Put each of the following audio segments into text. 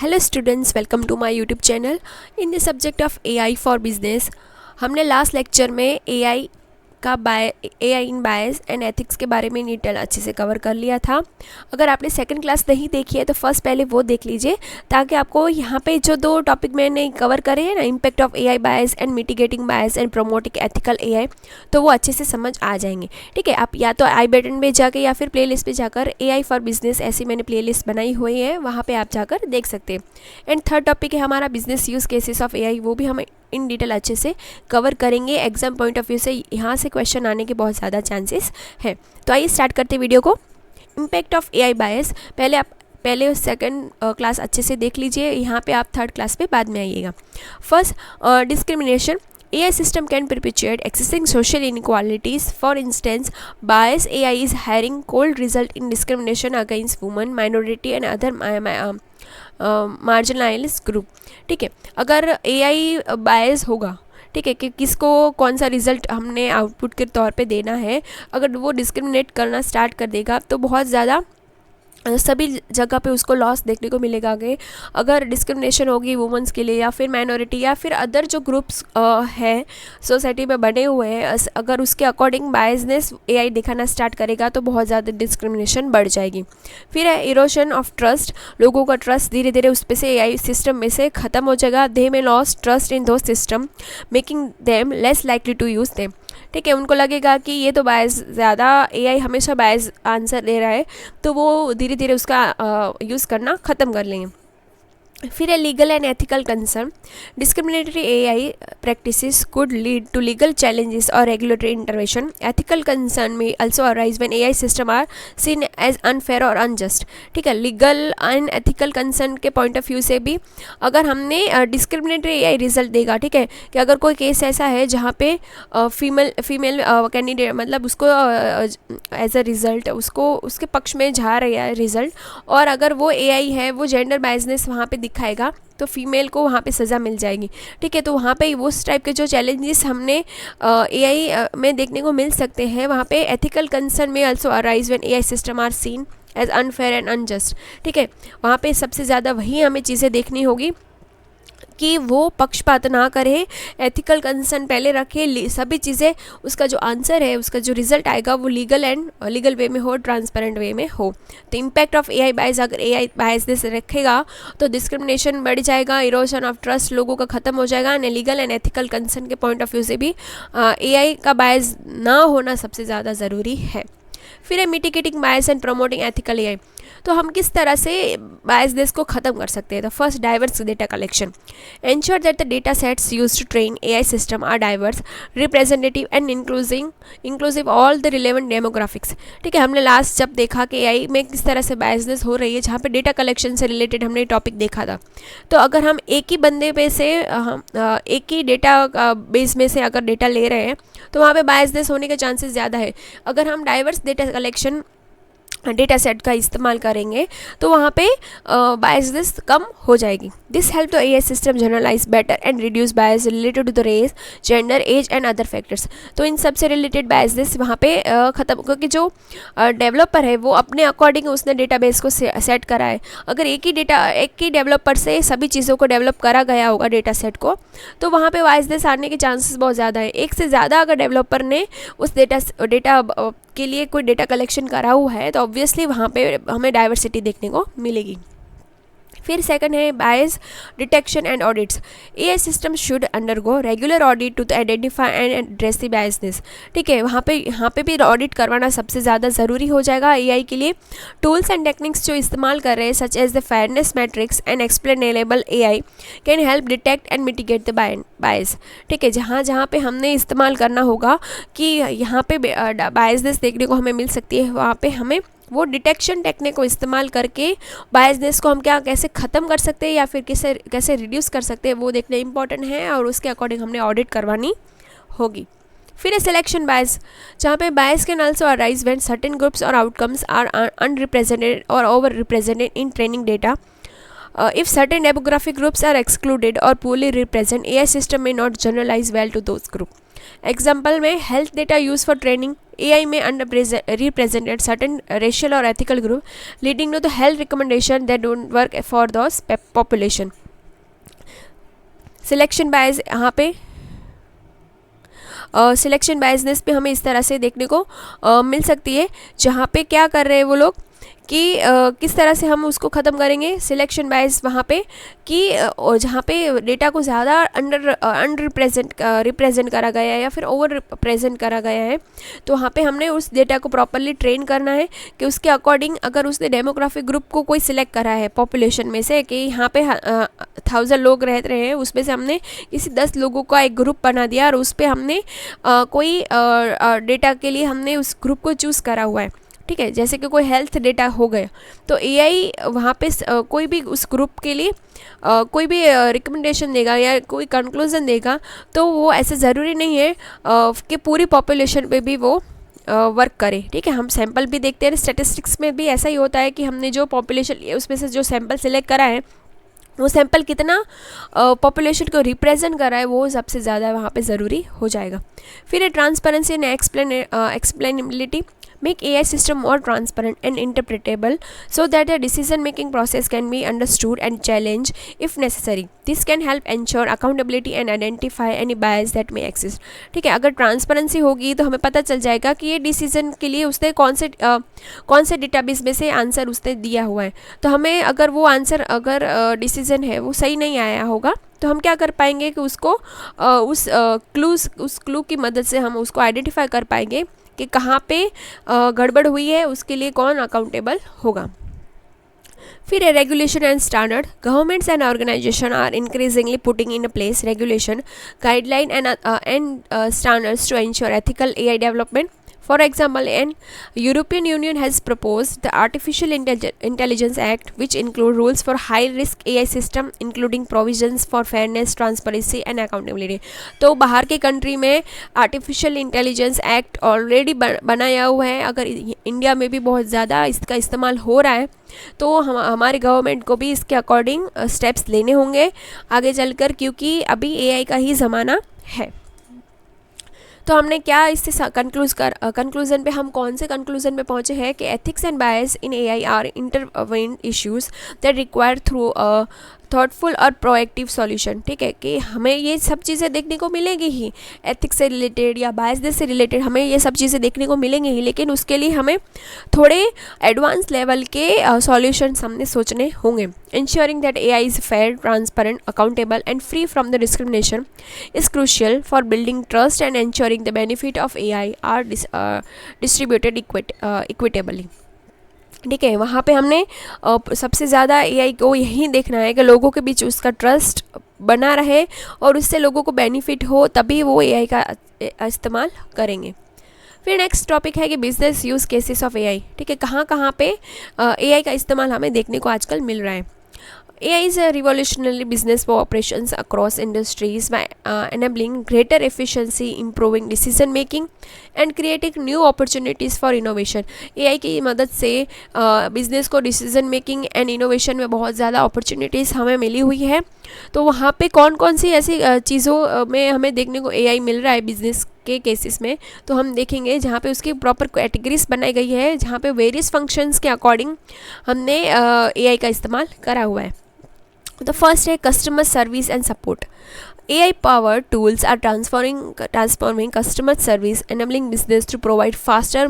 Hello students, welcome to my YouTube channel in the subject of AI for business. हमने last lecture में AI in bias and ethics के बारे में detail अच्छे से cover कर लिया था। अगर आपने सेकंड क्लास नहीं देखी है तो फर्स्ट पहले वो देख लीजिए, ताकि आपको यहाँ पे जो दो टॉपिक मैंने कवर करे हैं ना, impact of AI bias and mitigating bias and promoting ethical AI, तो वो अच्छे से समझ आ जाएंगे। ठीक है, आप या तो आई बटन पे जाकर या फिर प्लेलिस्ट पे जाकर एआई फॉर बिजनेस ऐसी मैंने प्लेलिस्ट बनाई हुई है, वहाँ पे आप जाकर देख सकते हैं। एंड थर्ड टॉपिक है हमारा business use cases of AI, वो भी हम इन डिटेल अच्छे से कवर करेंगे। एग्जाम पॉइंट ऑफ व्यू से यहाँ से क्वेश्चन आने के बहुत ज़्यादा चांसेस हैं। तो आइए स्टार्ट करते वीडियो को। इम्पैक्ट ऑफ एआई बायस पहले सेकंड क्लास अच्छे से देख लीजिए, यहाँ पे आप थर्ड क्लास पे बाद में आइएगा। First, discrimination. AI system can perpetuate existing social inequalities. For instance, bias AI is having cold result in discrimination against women, minority and other marginalized group। ठीक है, अगर AI बायस होगा, ठीक है, कि किसको कौन सा रिज़ल्ट हमने आउटपुट के तौर पे देना है, अगर वो डिस्क्रिमिनेट करना स्टार्ट कर देगा तो बहुत ज़्यादा सभी जगह पे उसको लॉस देखने को मिलेगा। आगे अगर डिस्क्रिमिनेशन होगी वुमेंस के लिए या फिर माइनॉरिटी या फिर अदर जो ग्रुप्स है सोसाइटी में बने हुए हैं, अगर उसके अकॉर्डिंग बायसनेस एआई दिखाना स्टार्ट करेगा तो बहुत ज़्यादा डिस्क्रिमिनेशन बढ़ जाएगी। फिर है इरोशन ऑफ ट्रस्ट। लोगों का ट्रस्ट धीरे धीरे उस पे से एआई सिस्टम में से ख़त्म हो जाएगा। दे में loss trust in those system making them less likely to use them. ठीक है, उनको लगेगा कि ये तो बायस ज़्यादा एआई हमेशा बायस आंसर दे रहा है, तो वो धीरे धीरे उसका यूज़ करना ख़त्म कर लेंगे। फिर है legal and ethical concern. Discriminatory AI practices could lead to legal challenges और regulatory intervention. Ethical concern may also arise when AI system are seen as unfair और अनजस्ट। ठीक है, लीगल एंड एथिकल कंसर्न के point of view से भी अगर हमने discriminatory AI result देगा, ठीक है, कि अगर कोई केस ऐसा है जहाँ पे फीमेल कैंडिडेट मतलब उसको एज अ रिज़ल्ट उसको उसके पक्ष में जा रहा है रिज़ल्ट, और अगर वो एआई है वो जेंडर बायसनेस वहाँ पे दिखाएगा तो फीमेल को वहाँ पे सज़ा मिल जाएगी। ठीक है, तो वहाँ पे उस टाइप के जो चैलेंजेस हमने एआई में देखने को मिल सकते हैं, वहाँ पे ethical concern may also arise when AI system are seen as unfair and unjust. ठीक है, वहाँ पे सबसे ज़्यादा वही हमें चीज़ें देखनी होगी कि वो पक्षपात ना करे, एथिकल कंसर्न पहले रखे, सभी चीज़ें उसका जो आंसर है उसका जो रिजल्ट आएगा वो लीगल वे में हो, ट्रांसपेरेंट वे में हो। तो इम्पैक्ट ऑफ एआई बायस, अगर एआई बायसनेस रखेगा तो डिस्क्रिमिनेशन बढ़ जाएगा, इरोशन ऑफ ट्रस्ट लोगों का ख़त्म हो जाएगा। And legal and ethical concern के पॉइंट ऑफ व्यू से भी एआई का बायस ना होना सबसे ज़्यादा ज़रूरी है। फिर है mitigating bias and promoting ethical AI. तो हम किस तरह से बायसनेस को ख़त्म कर सकते हैं? तो first, diverse data collection. Ensure that the data sets used to train AI system are diverse, representative and inclusive all the relevant demographics. ठीक है, हमने लास्ट जब देखा कि एआई में किस तरह से बायसनेस हो रही है, जहाँ पे डेटा कलेक्शन से रिलेटेड हमने टॉपिक देखा था। तो अगर हम एक ही बंदे पे से एक ही डेटा बेस में से अगर डेटा ले रहे हैं तो वहाँ पे बायसनेस होने के चांसेस ज़्यादा है। अगर हम diverse data collection data set का इस्तेमाल करेंगे तो वहाँ पे बायसनेस कम हो जाएगी। This help to AI system generalise better and reduce bias related to the race, gender, age and other factors. तो इन सब से रिलेटेड बायसनेस वहाँ पे ख़त्म, क्योंकि जो डेवलपर है वो अपने अकॉर्डिंग उसने डेटाबेस को सेट करा है। अगर एक ही डेवलपर से सभी चीज़ों को डेवलप करा गया होगा डेटा सेट को, तो वहाँ पे बायसनेस आने के चांसेस बहुत ज़्यादा है। एक से ज़्यादा अगर डेवलपर ने उस डेटा के लिए कोई डेटा कलेक्शन करा हुआ है तो ऑब्वियसली वहाँ पे हमें डाइवर्सिटी देखने को मिलेगी। फिर सेकंड है bias detection and audits. AI system should undergo regular audit to identify and address the biasness. ठीक है, यहाँ पे भी ऑडिट करवाना सबसे ज़्यादा ज़रूरी हो जाएगा एआई के लिए। टूल्स एंड टेक्निक्स जो इस्तेमाल कर रहे हैं such as the fairness matrix and explainable AI can help detect and mitigate the bias. ठीक है, जहाँ पे हमने इस्तेमाल करना होगा कि यहाँ पे बायसनेस देखने को हमें मिल सकती है, वहाँ पे हमें वो डिटेक्शन टेक्निक को इस्तेमाल करके बायसनेस को हम कैसे ख़त्म कर सकते हैं या फिर कैसे रिड्यूस कर सकते हैं वो देखना इंपॉर्टेंट है, और उसके अकॉर्डिंग हमने ऑडिट करवानी होगी। फिर है सिलेक्शन बायस, जहाँ पे bias can also arise when certain groups और आउटकम्स आर अनरिप्रेजेंटेड और over represented in training data. If certain demographic groups are excluded or poorly represented, AI system may not generalize well to those groups. Example में health data use for training, AI may underrepresented certain racial or ethical group, leading to the health recommendation that don't work for those population. Selection bias, यहाँ पे selection biasness पे हमें इस तरह से देखने को मिल सकती है, जहाँ पे क्या कर रहे हैं वो लोग कि किस तरह से हम उसको ख़त्म करेंगे सिलेक्शन बायस वहाँ पे, कि जहाँ पे डेटा को ज़्यादा रिप्रेजेंट करा गया है या फिर ओवर रिप्रेजेंट करा गया है, तो वहाँ पे हमने उस डेटा को प्रॉपरली ट्रेन करना है कि उसके अकॉर्डिंग अगर उसने डेमोग्राफिक ग्रुप को कोई सिलेक्ट करा है पॉपुलेशन में से कि यहाँ पे 1000 लोग रह रहे हैं, उसमें से हमने किसी 10 लोगों का एक ग्रुप बना दिया और उस पर हमने कोई डेटा के लिए हमने उस ग्रुप को चूज़ करा हुआ है, ठीक है। जैसे कि कोई हेल्थ डेटा हो गया, तो AI वहाँ पे कोई भी उस ग्रुप के लिए कोई भी रिकमेंडेशन देगा या कोई कंक्लूज़न देगा, तो वो ऐसे ज़रूरी नहीं है कि पूरी पॉपुलेशन पे भी वो वर्क करे, ठीक है। हम सैंपल भी देखते हैं, स्टैटिस्टिक्स में भी ऐसा ही होता है कि हमने जो पॉपुलेशन उसमें से जो सैंपल सिलेक्ट करा है, वो सैंपल कितना पॉपुलेशन को रिप्रेजेंट कर रहा है, वो सबसे ज़्यादा वहाँ पे ज़रूरी हो जाएगा। फिर transparency and explainability, make AI system more transparent and interpretable so that the decision making process can be understood and challenged if necessary. This can help ensure accountability and identify any bias that may exist. ठीक है, अगर transparency होगी तो हमें पता चल जाएगा कि ये डिसीजन के लिए उसने कौन से डेटाबेस में से आंसर उसने दिया हुआ है। तो हमें अगर वो आंसर अगर डिसीजन है वो सही नहीं आया होगा, तो हम क्या कर पाएंगे कि उसको उस क्लू की मदद से हम उसको आइडेंटिफाई कर पाएंगे कि कहाँ पे गड़बड़ हुई है, उसके लिए कौन अकाउंटेबल होगा। फिर regulation and standard, governments and organisation are increasingly putting in place regulation, guideline and standards to ensure ethical AI development. For example, an European Union has proposed the Artificial Intelligence Act, which include rules for high-risk AI system, including provisions for fairness, transparency and accountability. तो बाहर के country में artificial intelligence act already बनाया हुआ है। अगर India में भी बहुत ज़्यादा इसका इस्तेमाल हो रहा है, तो हमारे गवर्नमेंट को भी इसके अकॉर्डिंग स्टेप्स लेने होंगे आगे चलकर, क्योंकि अभी AI का ही ज़माना है। तो हमने क्या इससे कंक्लूजन पे हम कौन से कंक्लूजन पे पहुँचे हैं कि ethics and bias in AI are intertwined issues that require through thoughtful और प्रोएक्टिव सॉल्यूशन, ठीक है। कि हमें ये सब चीज़ें देखने को मिलेंगी ही, एथिक्स से रिलेटेड या बायसनेस से रिलेटेड हमें ये सब चीज़ें देखने को मिलेंगी ही, लेकिन उसके लिए हमें थोड़े एडवांस लेवल के सॉल्यूशंस हमने सोचने होंगे। Ensuring that AI is fair, transparent, accountable and free from the discrimination is crucial for building trust and ensuring the benefit of AI are distributed equitably. ठीक है, वहाँ पे हमने सबसे ज़्यादा AI को यही देखना है कि लोगों के बीच उसका ट्रस्ट बना रहे और उससे लोगों को बेनिफिट हो, तभी वो AI का इस्तेमाल करेंगे। फिर नेक्स्ट टॉपिक है कि business use cases of AI, ठीक है। कहाँ पे AI का इस्तेमाल हमें देखने को आजकल मिल रहा है। AI is a revolutionary business for operations across industries by enabling greater efficiency, improving decision making and creating new opportunities for innovation. AI की मदद से बिजनेस को डिसीजन मेकिंग एंड इनोवेशन में बहुत ज़्यादा अपॉर्चुनिटीज़ हमें मिली हुई है। तो वहाँ पे कौन कौन सी ऐसी चीज़ों में हमें देखने को AI मिल रहा है बिजनेस के केसेस में, तो हम देखेंगे जहाँ पे उसकी प्रॉपर कैटेगरीज बनाई गई है, जहाँ पे वेरियस फंक्शंस के अकॉर्डिंग हमने AI का इस्तेमाल करा हुआ है। The first है customer service and support. AI powered tools are transforming customer service, enabling business to provide faster,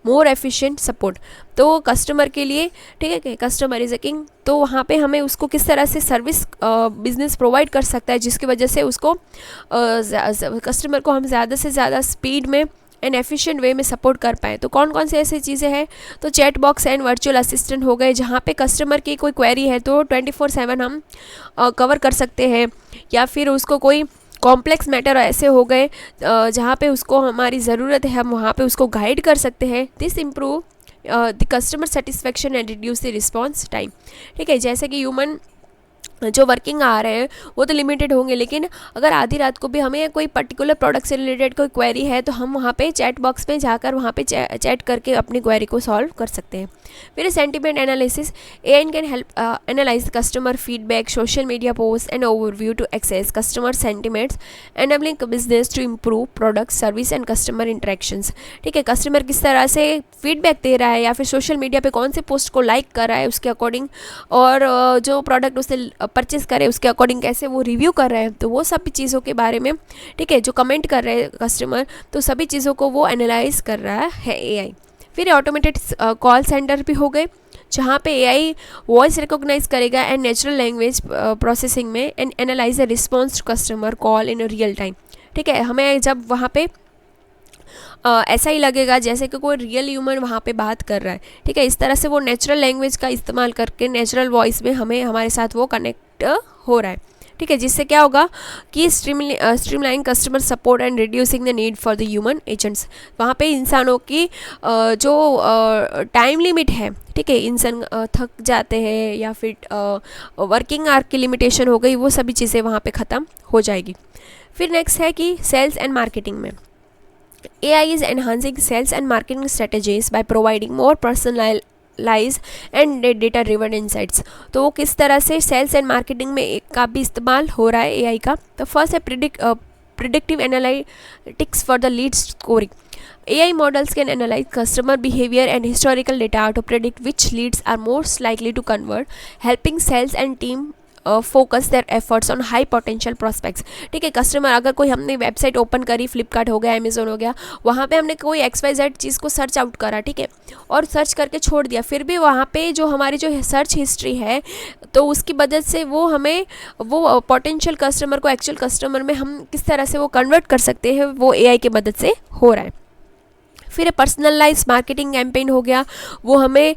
more efficient support. तो कस्टमर के लिए, ठीक है, कस्टमर इज़ अ किंग, तो वहाँ पे हमें उसको किस तरह से सर्विस बिजनेस प्रोवाइड कर सकता है जिसकी वजह से उसको कस्टमर को हम ज़्यादा से ज़्यादा स्पीड में एंड एफिशिएंट वे में सपोर्ट कर पाएँ। तो कौन कौन से ऐसी चीज़ें हैं, तो chat box and virtual assistant हो गए, जहाँ पे कस्टमर की कोई क्वेरी है तो 24/7 हम कवर कर सकते हैं, या फिर उसको कोई कॉम्प्लेक्स मैटर ऐसे हो गए जहाँ पे उसको हमारी ज़रूरत है, हम वहाँ पे उसको गाइड कर सकते हैं। This improve the customer satisfaction and reduce the response time, ठीक है। जैसे कि ह्यूमन जो वर्किंग आ रहे हैं वो तो लिमिटेड होंगे, लेकिन अगर आधी रात को भी हमें कोई पर्टिकुलर प्रोडक्ट से रिलेटेड कोई क्वेरी है तो हम वहाँ पे चैट बॉक्स में जाकर वहाँ पे चैट करके अपनी क्वेरी को सॉल्व कर सकते हैं। फिर sentiment analysis, AI can help analyse customer feedback, social media post and overview to access customer sentiments, enabling business to improve product service and customer interactions. ठीक है, कस्टमर किस तरह से फीडबैक दे रहा है या फिर सोशल मीडिया पे कौन से पोस्ट को लाइक कर रहा है उसके अकॉर्डिंग, और जो प्रोडक्ट उससे परचेस करे उसके अकॉर्डिंग कैसे वो रिव्यू कर रहे हैं, तो वो सभी चीज़ों के बारे में, ठीक है, जो कमेंट कर रहे हैं कस्टमर, तो सभी चीज़ों को वो एनालाइज कर रहा है एआई। फिर ऑटोमेटेड कॉल सेंटर भी हो गए, जहाँ पे एआई वॉइस रिकॉग्नाइज करेगा एंड नेचुरल लैंग्वेज प्रोसेसिंग में and analyse the response to customer call in real time. ठीक है, हमें जब वहाँ पे ऐसा ही लगेगा जैसे कि कोई रियल ह्यूमन वहाँ पे बात कर रहा है। ठीक है, इस तरह से वो नेचुरल लैंग्वेज का इस्तेमाल करके नेचुरल वॉइस में हमें हमारे साथ वो कनेक्ट हो रहा है। ठीक है, जिससे क्या होगा कि streamline customer support and reducing the need for the human agents. वहाँ पे इंसानों की जो टाइम लिमिट है, ठीक है, इंसान थक जाते हैं या फिर वर्किंग आवर की लिमिटेशन हो गई, वो सभी चीज़ें वहाँ पे ख़त्म हो जाएगी। फिर नेक्स्ट है कि सेल्स एंड मार्केटिंग में AI is enhancing sales and marketing strategies by providing more personalized and data driven insights। तो वो किस तरह से सेल्स एंड मार्केटिंग में का भी इस्तेमाल हो रहा है AI का। तो फर्स्ट है predictive analytics for the lead scoring. AI models can analyze customer behavior and historical data to predict which leads are most likely to convert, helping sales and team focus their efforts on high potential prospects. ठीक है, customer अगर कोई हमने website open करी, फ्लिपकार्ट हो गया, Amazon हो गया, वहाँ पे हमने कोई XYZ चीज़ को सर्च आउट करा, ठीक है, और सर्च करके छोड़ दिया, फिर भी वहाँ पे जो हमारी जो सर्च हिस्ट्री है तो उसकी वजह से वो हमें वो पोटेंशियल कस्टमर को एक्चुअल कस्टमर में हम किस तरह से वो कन्वर्ट कर सकते हैं, वो AI की मदद से हो रहा है। फिर पर्सनलाइज मार्केटिंग कैंपेन हो गया, वो हमें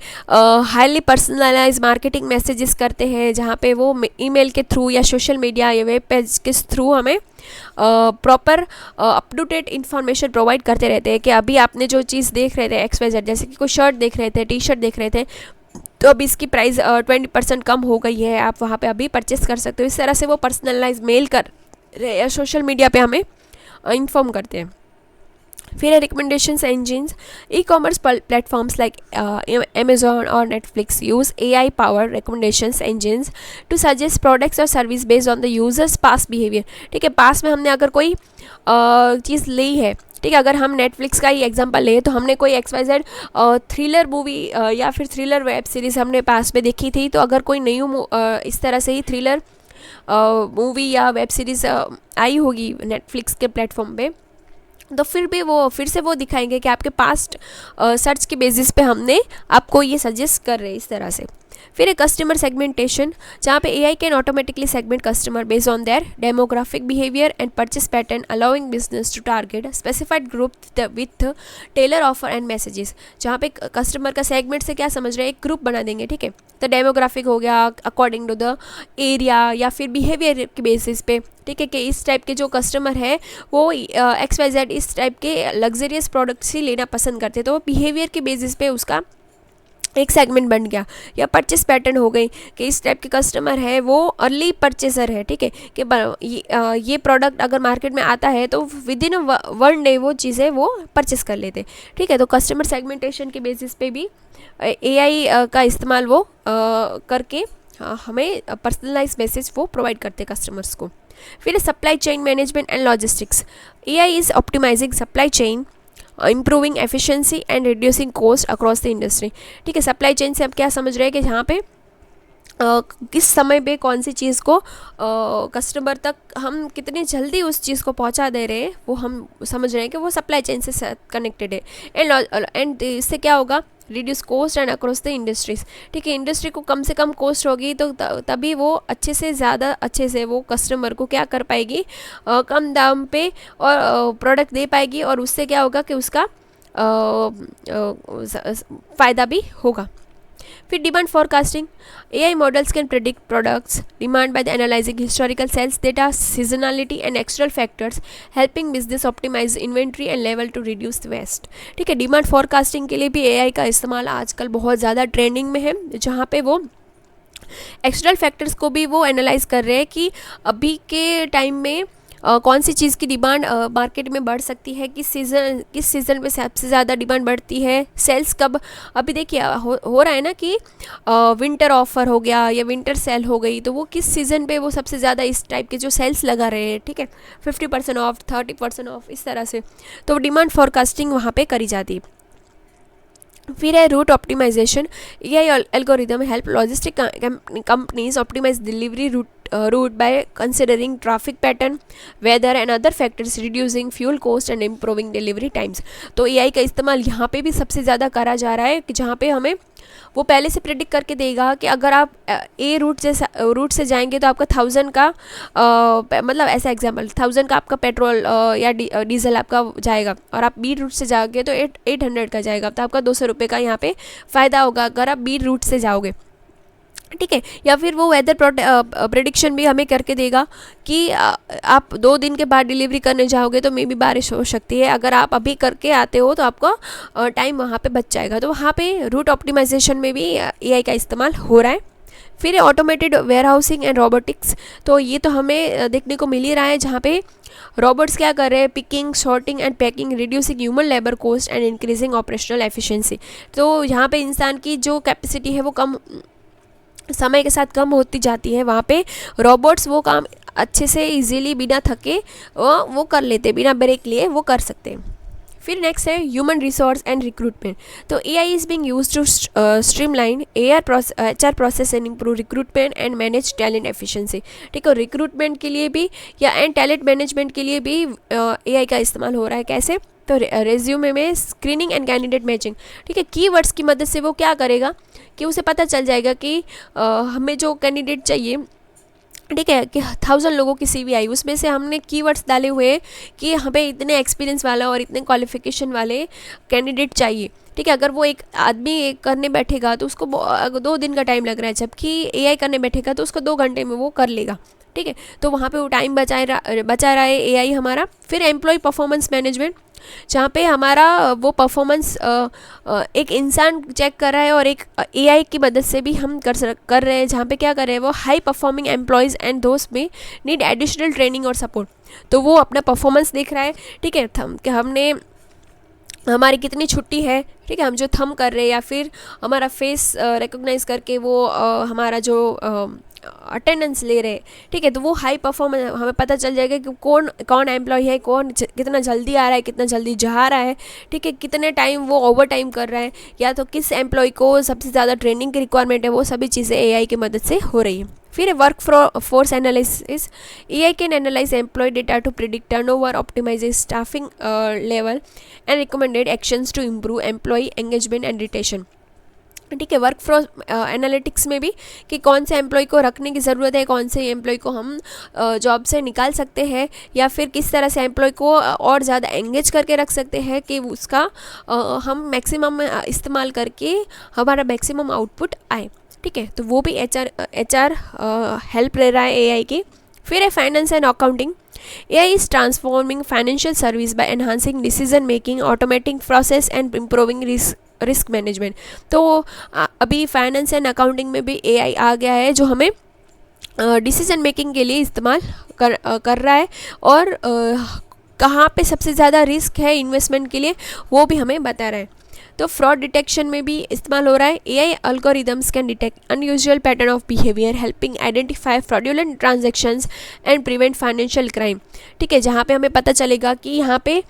हाईली पर्सनलाइज मार्केटिंग मैसेजेस करते हैं, जहाँ पे वो ईमेल के थ्रू या सोशल मीडिया या वेब पेज के थ्रू हमें proper up to date information provide करते रहते हैं कि अभी आपने जो चीज़ देख रहे थे XYZ, जैसे कि कोई शर्ट देख रहे थे, टी शर्ट देख रहे थे, तो अभी इसकी प्राइस 20% कम हो गई है, आप वहाँ पे अभी परचेस कर सकते हो। इस तरह से वो पर्सनलाइज मेल कर रहे या सोशल मीडिया पे हमें इन्फॉर्म करते हैं। फिर है recommendations engines. E-commerce platforms like Amazon और Netflix use AI powered recommendations engines to suggest products और service based on the users past behavior। ठीक है, पास में हमने अगर कोई चीज़ ली है, ठीक है, अगर हम नेटफ्लिक्स का ही एग्जांपल ले तो हमने कोई XYZ थ्रिलर मूवी या फिर थ्रिलर वेब सीरीज़ हमने पास में देखी थी, तो अगर कोई नई इस तरह से ही थ्रिलर मूवी या वेब सीरीज़ आई होगी नेटफ्लिक्स के प्लेटफॉर्म पे, तो फिर से वो दिखाएंगे कि आपके पास्ट सर्च के बेसिस पे हमने आपको ये सजेस्ट कर रहे हैं इस तरह से। फिर एक कस्टमर सेगमेंटेशन, जहाँ पे AI can automatically segment customer based on their demographic behaviour and purchase pattern, allowing business to target specified group with tailor offer and messages. जहाँ पे कस्टमर का सेगमेंट से क्या समझ रहे हैं, एक ग्रुप बना देंगे, ठीक है, तो डेमोग्राफिक हो गया अकॉर्डिंग टू द एरिया या फिर बिहेवियर के बेसिस पे, ठीक है, कि इस टाइप के जो कस्टमर है वो XYZ इस टाइप के लग्जरियस प्रोडक्ट्स ही लेना पसंद करते, तो वो के बेसिस पे उसका एक सेगमेंट बन गया। या परचेस पैटर्न हो गई कि इस टाइप के कस्टमर है वो अर्ली परचेसर है, ठीक है, कि ये प्रोडक्ट अगर मार्केट में आता है तो विद इन 1 डे वो चीज़ें वो परचेस कर लेते, ठीक है। तो कस्टमर सेगमेंटेशन के बेसिस पे भी AI का इस्तेमाल वो करके हमें पर्सनलाइज मैसेज वो प्रोवाइड करते कस्टमर्स को। फिर supply chain management and logistics. AI is optimising supply chain, improving efficiency and reducing cost across the industry. ठीक है, सप्लाई चेन से अब क्या समझ रहे हैं कि यहाँ पे किस समय पे कौन सी चीज़ को कस्टमर तक हम कितनी जल्दी उस चीज़ को पहुँचा दे रहे हैं, वो हम समझ रहे हैं कि वो सप्लाई चेन से कनेक्टेड है। एंड इससे क्या होगा, reduce cost and across the industries. ठीक है, इंडस्ट्री को कम से कम कॉस्ट होगी तो तभी वो अच्छे से ज़्यादा अच्छे से वो कस्टमर को क्या कर पाएगी, कम दाम पे और प्रोडक्ट दे पाएगी, और उससे क्या होगा कि उसका फ़ायदा भी होगा। फिर demand forecasting. AI models can predict products demand by the analyzing historical sales data, seasonality and external factors, helping business optimize inventory and level to reduce waste। ठीक है, डिमांड फोरकास्टिंग के लिए भी AI का इस्तेमाल आजकल बहुत ज़्यादा ट्रेंडिंग में है, जहाँ पे वो एक्सटर्नल फैक्टर्स को भी वो एनालाइज कर रहे हैं कि अभी के टाइम में कौन सी चीज़ की डिमांड मार्केट में बढ़ सकती है, किस सीज़न पे सबसे ज़्यादा डिमांड बढ़ती है, सेल्स कब। अभी देखिए हो रहा है ना कि विंटर ऑफर हो गया या विंटर सेल हो गई, तो वो किस सीज़न पे वो सबसे ज़्यादा इस टाइप के जो सेल्स लगा रहे हैं, ठीक है, 50% ऑफ, 30% ऑफ, इस तरह से, तो डिमांड फोरकास्टिंग वहाँ पे करी जाती है। फिर है route optimisation. AI algorithm help logistic companies optimise delivery route by considering traffic pattern, weather and other factors, reducing fuel cost and improving delivery times. तो एआई का इस्तेमाल यहाँ पे भी सबसे ज़्यादा करा जा रहा है कि जहाँ पे हमें वो पहले से प्रेडिक्ट करके देगा कि अगर आप ए रूट से जाएंगे तो आपका 1000 का मतलब ऐसा एग्जाम्पल 1000 का आपका पेट्रोल या डीजल आपका जाएगा, और आप बी रूट से जाओगे तो 800 का जाएगा, तो आपका 200 रुपये का यहाँ पे फ़ायदा होगा अगर आप बी रूट से जाओगे, ठीक है। या फिर वो वेदर प्रेडिक्शन भी हमें करके देगा कि आप 2 दिन के बाद डिलीवरी करने जाओगे तो मे भी बारिश हो सकती है, अगर आप अभी करके आते हो तो आपका टाइम वहाँ पे बच जाएगा। तो वहाँ पे रूट ऑप्टिमाइजेशन में भी एआई का इस्तेमाल हो रहा है। फिर automated warehousing and robotics. तो ये तो हमें देखने को मिल ही रहा है, जहाँ पे रोबोट्स क्या कर रहे हैं, picking, sorting and packing, reducing human labour cost and increasing operational efficiency. तो यहाँ पे इंसान की जो कैपेसिटी है वो कम समय के साथ कम होती जाती है, वहाँ पे रोबोट्स वो काम अच्छे से इजीली बिना थके वो कर लेते, बिना ब्रेक लिए वो कर सकते हैं। फिर नेक्स्ट है ह्यूमन रिसोर्स एंड रिक्रूटमेंट। तो AI is being used to streamline HR process and improve recruitment and manage talent efficiency. ठीक है, रिक्रूटमेंट के लिए भी या एंड टैलेंट मैनेजमेंट के लिए भी एआई का इस्तेमाल हो रहा है। कैसे? तो रेज्यूमे में स्क्रीनिंग एंड कैंडिडेट मैचिंग। ठीक है, कीवर्ड्स की मदद से वो क्या करेगा कि उसे पता चल जाएगा कि हमें जो कैंडिडेट चाहिए, ठीक है, कि 1000 लोगों की सीवी आई, उसमें से हमने कीवर्ड्स डाले हुए हैं कि हमें इतने एक्सपीरियंस वाला और इतने क्वालिफिकेशन वाले कैंडिडेट चाहिए। ठीक है, अगर वो एक आदमी करने बैठेगा तो उसको 2 दिन का टाइम लग रहा है, जबकि एआई करने बैठेगा तो उसको 2 घंटे में वो कर लेगा। ठीक है, तो वहाँ पे वो टाइम बचा रहा है एआई हमारा। फिर एम्प्लॉय परफॉर्मेंस मैनेजमेंट, जहाँ पे हमारा वो परफॉर्मेंस एक इंसान चेक कर रहा है और एक एआई की मदद से भी हम कर रहे हैं, जहाँ पे क्या कर रहे हैं वो हाई परफॉर्मिंग एम्प्लॉयज़ एंड दोस्त में नीड एडिशनल ट्रेनिंग और सपोर्ट। तो वो अपना परफॉर्मेंस देख रहा है, ठीक है, कि हमने हमारी कितनी छुट्टी है, ठीक है, हम जो थंब कर रहे हैं या फिर हमारा फेस रिकॉग्नाइज करके वो हमारा जो अटेंडेंस ले रहे हैं, ठीक है, तो वो हाई परफॉर्मेंस हमें पता चल जाएगा कि कौन एम्प्लॉय है, कौन कितना जल्दी आ रहा है, कितना जल्दी जा रहा है, ठीक है, कितने टाइम वो ओवर टाइम कर रहा है, या तो किस एम्प्लॉय को सबसे ज़्यादा ट्रेनिंग की रिक्वायरमेंट है। वो सभी चीज़ें एआई की मदद से हो रही है। फिर work force analysis. AI can analyse employ data to predict turnover, optimise staffing level and recommended actions to improve employ engagement and retention. ठीक है, वर्क फोर्स एनालिटिक्स में भी कि कौन से एम्प्लॉय को रखने की ज़रूरत है, कौन से एम्प्लॉय को हम जॉब से निकाल सकते हैं, या फिर किस तरह से एम्प्लॉय को और ज़्यादा एंगेज करके रख सकते हैं कि उसका हम मैक्सिमम इस्तेमाल करके हमारा मैक्सिमम आउटपुट आए। ठीक है, तो वो भी एचआर हेल्प ले रहा है एआई की। फिर है finance and accounting. AI is transforming financial service by enhancing decision making, automating process and improving risk management. तो अभी फाइनेंस एंड अकाउंटिंग में भी एआई आ गया है, जो हमें डिसीजन मेकिंग के लिए इस्तेमाल कर रहा है, और कहाँ पे सबसे ज़्यादा रिस्क है इन्वेस्टमेंट के लिए वो भी हमें बता रहा है। तो फ्रॉड डिटेक्शन में भी इस्तेमाल हो रहा है। AI algorithms can detect unusual pattern of behaviour, helping identify fraudulent transactions and prevent financial crime. ठीक है, जहाँ पे हमें पता चलेगा कि यहाँ पे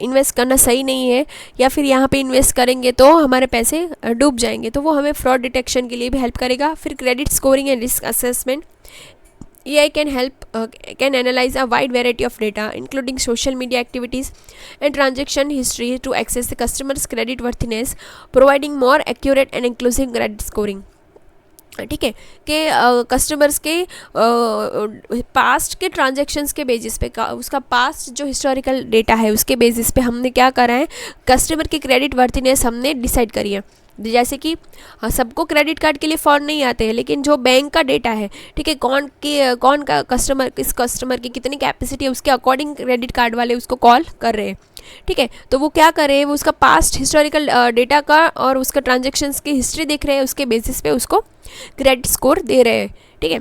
इन्वेस्ट करना सही नहीं है, या फिर यहाँ पे इन्वेस्ट करेंगे तो हमारे पैसे डूब जाएंगे, तो वो हमें फ्रॉड डिटेक्शन के लिए भी हेल्प करेगा। फिर credit scoring and risk assessment. AI can analyze a wide variety of data, including social media activities and transaction history, to access the customer's credit worthiness, providing more accurate and inclusive credit scoring. ठीक है, कि customers के past के transactions के basis पे उसका past जो historical data है उसके बेसिस पे हमने क्या करा है, कस्टमर की क्रेडिट वर्थिनेस हमने डिसाइड करी है। जैसे कि सबको क्रेडिट कार्ड के लिए फॉर्म नहीं आते हैं, लेकिन जो बैंक का डेटा है, ठीक है, कौन का कस्टमर, किस कस्टमर की कितनी कैपेसिटी है, उसके अकॉर्डिंग क्रेडिट कार्ड वाले उसको कॉल कर रहे हैं। ठीक है। तो वो क्या कर रहे हैं, वो उसका पास्ट हिस्टोरिकल डेटा का और उसका ट्रांजेक्शन्स की हिस्ट्री देख रहे हैं, उसके बेसिस पे उसको क्रेडिट स्कोर दे रहे हैं। ठीक है।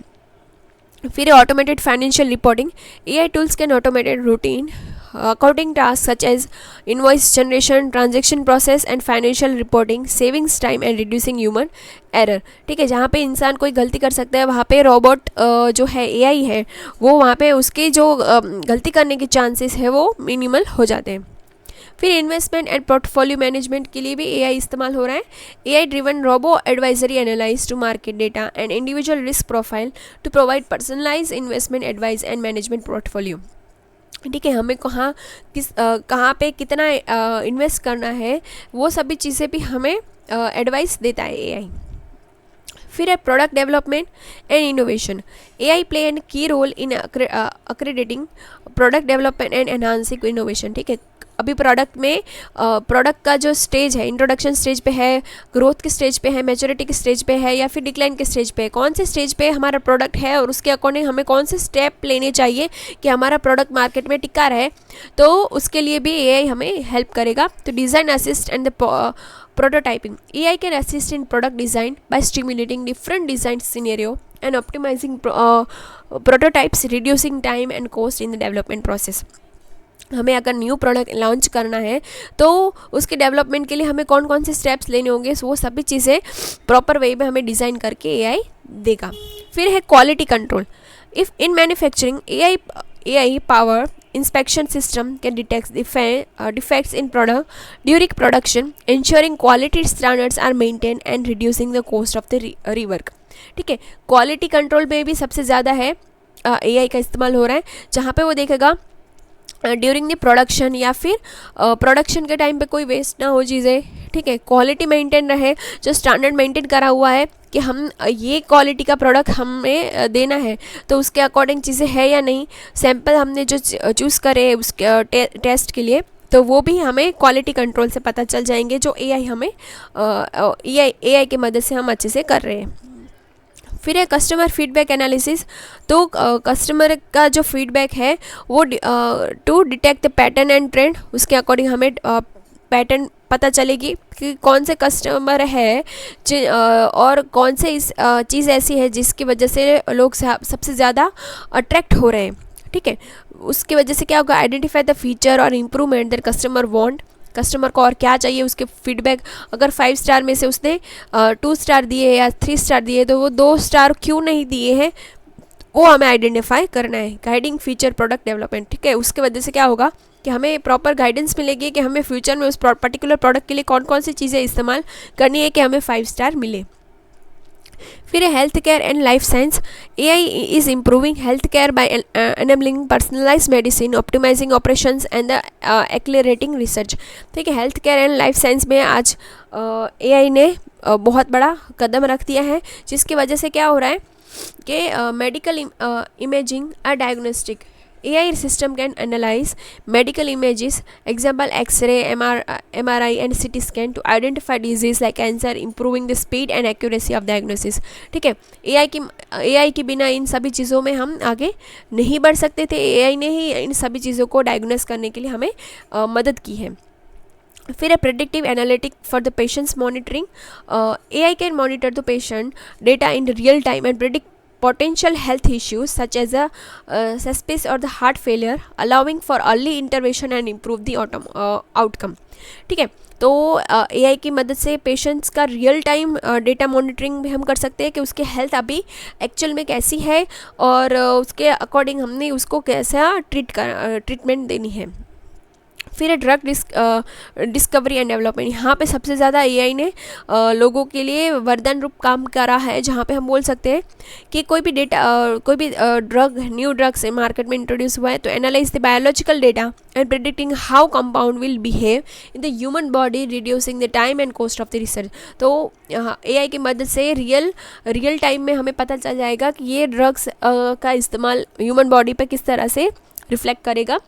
फिर automated financial reporting, AI tools can automated routine accounting tasks such as invoice generation, transaction process and financial reporting, savings time and reducing human error। ठीक है, जहाँ पे इंसान कोई गलती कर सकता है वहाँ पे रोबोट जो है एआई है वो वहाँ पे उसके जो गलती करने के चांसेस है वो मिनिमल हो जाते हैं। फिर इन्वेस्टमेंट एंड पोर्टफोलियो मैनेजमेंट के लिए भी एआई इस्तेमाल हो रहा है। AI driven robo advisory analyse to market data and individual risk profile to provide personalise investment advice and management portfolio. ठीक है, हमें कहाँ पे कितना इन्वेस्ट करना है वो सभी चीज़ें भी हमें एडवाइस देता है एआई। फिर है product development and innovation, AI play and key role in accrediting product development and enhancing innovation. ठीक है, अभी प्रोडक्ट में प्रोडक्ट का जो स्टेज है, इंट्रोडक्शन स्टेज पे है, ग्रोथ के स्टेज पे है, मैच्योरिटी के स्टेज पे है या फिर डिक्लाइन के स्टेज पे है, कौन से स्टेज पे हमारा प्रोडक्ट है और उसके अकॉर्डिंग हमें कौन से स्टेप लेने चाहिए कि हमारा प्रोडक्ट मार्केट में टिका रहे, तो उसके लिए भी एआई हमें हेल्प करेगा। तो design assist and the prototyping, AI can assist in product design by stimulating different design scenario and optimizing prototypes, reducing time and cost in the development process। हमें अगर न्यू प्रोडक्ट लॉन्च करना है तो उसके development के लिए हमें कौन कौन से स्टेप्स लेने होंगे, वो सभी चीज़ें प्रॉपर वे में हमें डिज़ाइन करके एआई देगा। फिर है quality control, if in manufacturing AI power inspection system can detect defects in product during production, ensuring quality standards are maintained and reducing the cost of the rework। ठीक है, quality control में भी सबसे ज़्यादा है एआई का इस्तेमाल हो रहा है, जहाँ पे वो देखेगा ड्यूरिंग द प्रोडक्शन या फिर प्रोडक्शन के टाइम पे कोई वेस्ट ना हो चीज़ें। ठीक है, क्वालिटी मेंटेन रहे, जो स्टैंडर्ड मेंटेन करा हुआ है कि हम ये क्वालिटी का प्रोडक्ट हमें देना है तो उसके अकॉर्डिंग चीज़ें है या नहीं, सैंपल हमने जो चूज़ करे उसके टेस्ट के लिए, तो वो भी हमें क्वालिटी कंट्रोल से पता चल जाएंगे, जो एआई हमें एआई की मदद से हम अच्छे से कर रहे हैं। फिर है कस्टमर फीडबैक एनालिसिस, तो कस्टमर का जो फीडबैक है वो to detect the pattern and trend, उसके अकॉर्डिंग हमें पैटर्न पता चलेगी कि कौन से कस्टमर है और कौन से चीज़ ऐसी है जिसकी वजह से लोग सबसे ज़्यादा अट्रैक्ट हो रहे हैं। ठीक है, उसकी वजह से क्या होगा, आइडेंटिफाई द फीचर और improvement that customer want, customer को और क्या चाहिए उसके फीडबैक। अगर 5 स्टार में से उसने 2 स्टार दिए या 3 स्टार दिए तो वो 2 स्टार क्यों नहीं दिए हैं वो हमें आइडेंटिफाई करना है। गाइडिंग फीचर प्रोडक्ट डेवलपमेंट, ठीक है, उसके वजह से क्या होगा कि हमें प्रॉपर गाइडेंस मिलेगी कि हमें फ्यूचर में उस पर्टिकुलर प्रोडक्ट के लिए कौन कौन सी चीज़ें इस्तेमाल करनी है कि हमें 5 स्टार मिले। फिर है health care and life science, AI is improving health care by enabling personalize medicine, optimizing operations and the accelerating research. ठीक है, health care and life science में आज एआई ने बहुत बड़ा कदम रख दिया है, जिसकी वजह से क्या हो रहा है कि मेडिकल इमेजिंग और diagnostic, AI system can analyze medical images, example X-ray, MRI and CT scan to identify disease like cancer, improving the speed and accuracy of diagnosis। ठीक है, AI के बिना इन सभी चीज़ों में हम आगे नहीं बढ़ सकते थे, AI ने ही इन सभी चीज़ों को डायग्नोस करने के लिए हमें मदद की है। फिर है predictive analytic for the patients monitoring, AI can monitor the patient data in real time and predict potential health issues such as a sepsis or the heart failure, allowing for early intervention and improve the outcome। ठीक है, तो AI की मदद से patients का real time data monitoring भी हम कर सकते हैं कि उसके हेल्थ अभी एक्चुअल में कैसी है और उसके अकॉर्डिंग हमने उसको कैसा ट्रीटमेंट देनी है। फिर है ड्रग डिस्कवरी एंड डेवलपमेंट, यहाँ पे सबसे ज़्यादा एआई ने लोगों के लिए वरदान रूप काम करा है, जहाँ पे हम बोल सकते हैं कि कोई भी न्यू ड्रग्स मार्केट में इंट्रोड्यूस हुआ है तो analyse the biological data and predicting how compound will behave in the human body, reducing the time and cost of the research. तो एआई की मदद से रियल टाइम में हमें पता चल जाएगा कि ये ड्रग्स का इस्तेमाल ह्यूमन बॉडी पर किस तरह से रिफ्लेक्ट करेगा,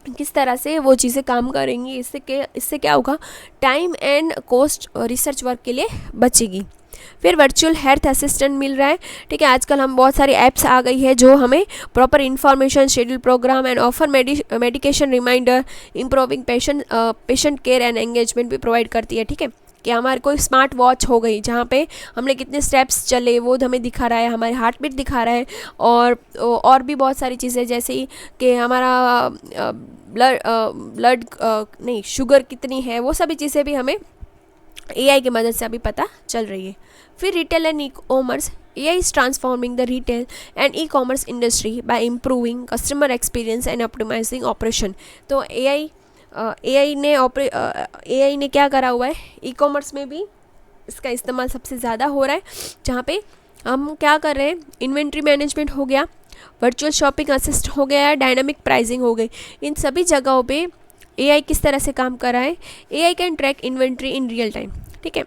किस तरह से वो चीज़ें काम करेंगी, इससे क्या होगा, time and cost research work के लिए बचेगी। फिर वर्चुअल हेल्थ असिस्टेंट मिल रहा है, ठीक है। आजकल हम बहुत सारी ऐप्स आ गई है जो हमें proper information, schedule programme and offer medication reminder, improving patient care and engagement भी प्रोवाइड करती है, ठीक है। कि हमारे कोई स्मार्ट वॉच हो गई जहाँ पे हमने कितने स्टेप्स चले वो हमें दिखा रहा है, हमारे हार्ट बीट दिखा रहा है, और भी बहुत सारी चीज़ें जैसे कि हमारा ब्लड नहीं शुगर कितनी है, वो सभी चीज़ें भी हमें एआई की मदद से अभी पता चल रही है। फिर retail and e commerce, AI is transforming the retail and e-commerce industry by improving customer experience and optimizing operation। तो AI ने क्या करा हुआ है, ई-कॉमर्स में भी इसका इस्तेमाल सबसे ज़्यादा हो रहा है, जहाँ पे हम क्या कर रहे हैं, इन्वेंट्री मैनेजमेंट हो गया, वर्चुअल शॉपिंग असिस्ट हो गया, डायनामिक प्राइसिंग हो गई। इन सभी जगहों पे AI किस तरह से काम कर रहा है, AI can track inventory in real time, ठीक है।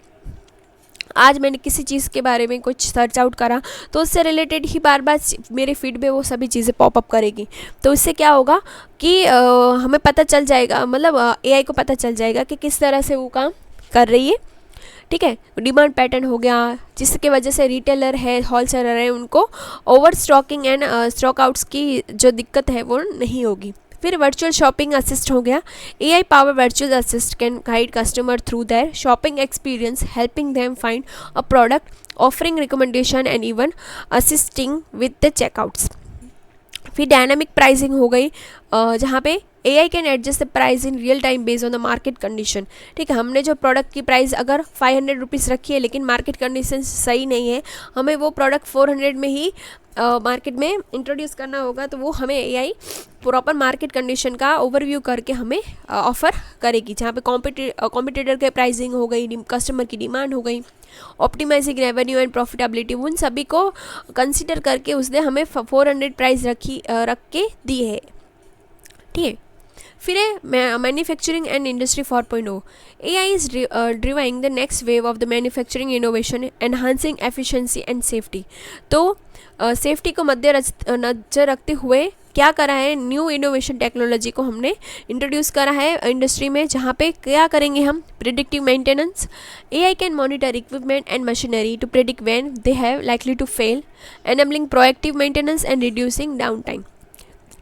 आज मैंने किसी चीज़ के बारे में कुछ सर्च आउट करा तो उससे रिलेटेड ही बार बार मेरे फीड में वो सभी चीज़ें पॉपअप करेगी। तो इससे क्या होगा कि हमें पता चल जाएगा, मतलब AI को पता चल जाएगा कि किस तरह से वो काम कर रही है, ठीक है। डिमांड पैटर्न हो गया, जिसकी वजह से रिटेलर है, होलसेलर है, उनको overstocking and stock outs की जो दिक्कत है वो नहीं होगी। फिर वर्चुअल शॉपिंग असिस्ट हो गया, AI power virtual assist can guide customer through their shopping experience, helping them find a product, offering recommendation and even assisting with the checkouts. फिर डायनामिक प्राइसिंग हो गई, जहाँ पे AI can adjust the price in real time based on the market condition, ठीक है। हमने जो product की प्राइस अगर 500 रुपीज़ रखी है लेकिन मार्केट कंडीशन सही नहीं है, हमें वो प्रोडक्ट 400 में ही मार्केट में इंट्रोड्यूस करना होगा, तो वो हमें AI प्रॉपर मार्केट कंडीशन का ओवरव्यू करके हमें ऑफ़र करेगी, जहाँ पे कॉम्पिटिटर के प्राइसिंग हो गई, कस्टमर की डिमांड हो गई, ऑप्टिमाइजिंग रेवेन्यू एंड प्रॉफिटेबिलिटी, उन सभी को कंसिडर करके उसने हमें 400 प्राइस रख के दी है, ठीक है। फिर है manufacturing and industry 4.0, AI is driving the next wave of the manufacturing innovation, enhancing efficiency and safety. तो सेफ्टी को नज़र रखते हुए क्या करा है, न्यू इनोवेशन टेक्नोलॉजी को हमने इंट्रोड्यूस करा है इंडस्ट्री में, जहाँ पे क्या करेंगे हम, predictive maintenance. AI can monitor equipment and machinery to predict when they have likely to fail, enabling proactive maintenance and reducing downtime,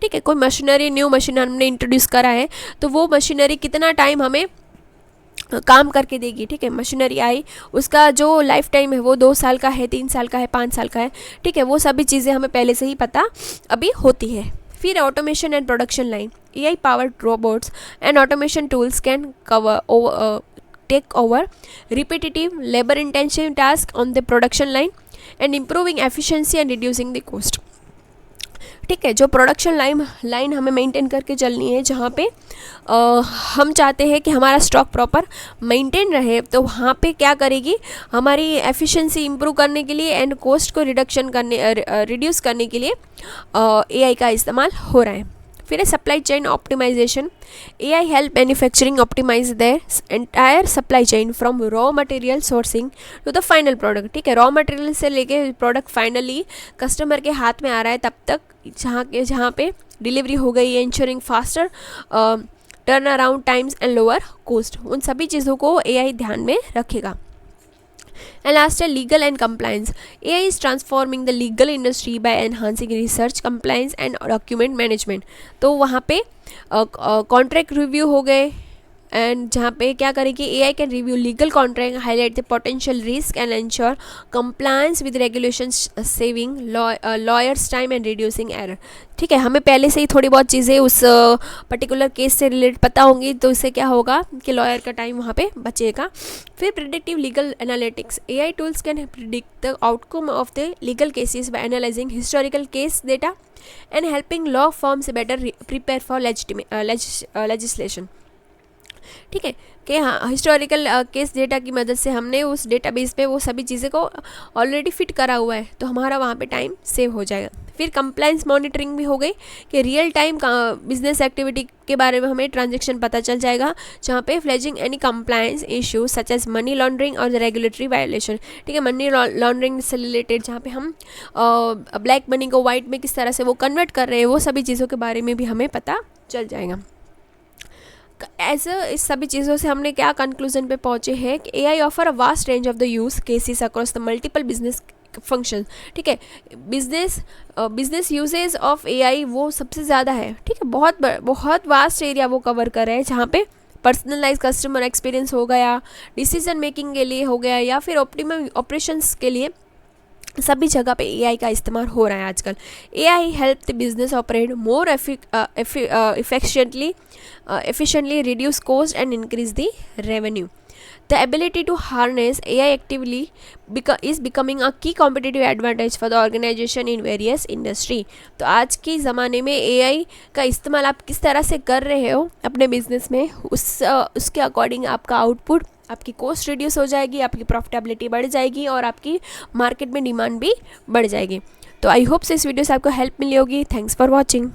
ठीक है। कोई मशीनरी, न्यू मशीन हमने इंट्रोड्यूस करा है तो वो मशीनरी कितना टाइम हमें काम करके देगी, ठीक है। मशीनरी आई, उसका जो लाइफ टाइम है वो 2 साल का है, 3 साल का है, 5 साल का है, ठीक है। वो सभी चीज़ें हमें पहले से ही पता अभी होती है। फिर automation and production line, AI powered robots and automation tools can take over repetitive labour intensive task on the production line and improving efficiency and reducing the cost, ठीक है। जो प्रोडक्शन लाइन हमें मेंटेन करके चलनी है, जहाँ पे हम चाहते हैं कि हमारा स्टॉक प्रॉपर मेंटेन रहे, तो वहाँ पे क्या करेगी, हमारी एफिशिएंसी इंप्रूव करने के लिए एंड कॉस्ट को रिड्यूस करने के लिए AI का इस्तेमाल हो रहा है। फिर है supply chain optimisation, AI help manufacturing optimise their entire supply chain from raw material sourcing to the final product, ठीक है। रॉ मटेरियल से लेके प्रोडक्ट फाइनली कस्टमर के हाथ में आ रहा है तब तक, जहाँ पे डिलीवरी हो गई है, ensuring faster turn around times and lower cost, उन सभी चीज़ों को AI ध्यान में रखेगा। And last है legal and compliance, AI is transforming the legal industry by enhancing research, compliance and document management। तो वहाँ पे कॉन्ट्रैक्ट रिव्यू हो गए, एंड जहाँ पे क्या करेगी, AI can review legal contract, highlight the potential risk and ensure compliance with regulations, saving lawyers time and reducing error, ठीक है। हमें पहले से ही थोड़ी बहुत चीज़ें उस पर्टिकुलर केस से रिलेटेड पता होंगी, तो इससे क्या होगा कि लॉयर का टाइम वहाँ पे बचेगा। फिर predictive legal analytics, AI tools can predict the outcome of the legal cases bye analysing historical case data and helping law firms better prepare for legislation, ठीक है। कि हाँ, हिस्टोरिकल केस डेटा की मदद से हमने उस डेटाबेस पे वो सभी चीज़ें को ऑलरेडी फिट करा हुआ है, तो हमारा वहाँ पे टाइम सेव हो जाएगा। फिर कंप्लायंस मॉनिटरिंग भी हो गई कि रियल टाइम बिजनेस एक्टिविटी के बारे में हमें ट्रांजैक्शन पता चल जाएगा, जहाँ पे flagging any compliance issue such as money laundering और रेगुलेटरी वायलेशन, ठीक है। मनी लॉन्ड्रिंग से रिलेटेड जहाँ पे हम ब्लैक मनी को वाइट में किस तरह से वो कन्वर्ट कर रहे हैं, वो सभी चीज़ों के बारे में भी हमें पता चल जाएगा। ऐसे इस सभी चीज़ों से हमने क्या कंक्लूजन पे पहुँचे हैं कि AI offer a vast range of the use cases across the multiple business function. ठीक है, बिजनेस यूजेज ऑफ एआई वो सबसे ज़्यादा है। ठीक है, बहुत वास्ट एरिया वो कवर कर रहे हैं, जहाँ पे पर्सनलाइज कस्टमर एक्सपीरियंस हो गया, डिसीजन मेकिंग के लिए हो गया, या फिर ऑप्टिमम ऑपरेशंस के लिए, सभी जगह पे एआई का इस्तेमाल हो रहा है आजकल। AI help the business operate more efficiently reduce cost and increase the revenue. The ability to harness AI actively is becoming a key competitive advantage for the organization in various industry. तो आज के ज़माने में AI का इस्तेमाल आप किस तरह से कर रहे हो अपने बिजनेस में, उसके अकॉर्डिंग आपका आउटपुट, आपकी कॉस्ट रिड्यूस हो जाएगी, आपकी प्रॉफिटेबिलिटी बढ़ जाएगी और आपकी मार्केट में डिमांड भी बढ़ जाएगी। तो आई होप से इस वीडियो से आपको हेल्प मिली होगी। Thanks for watching.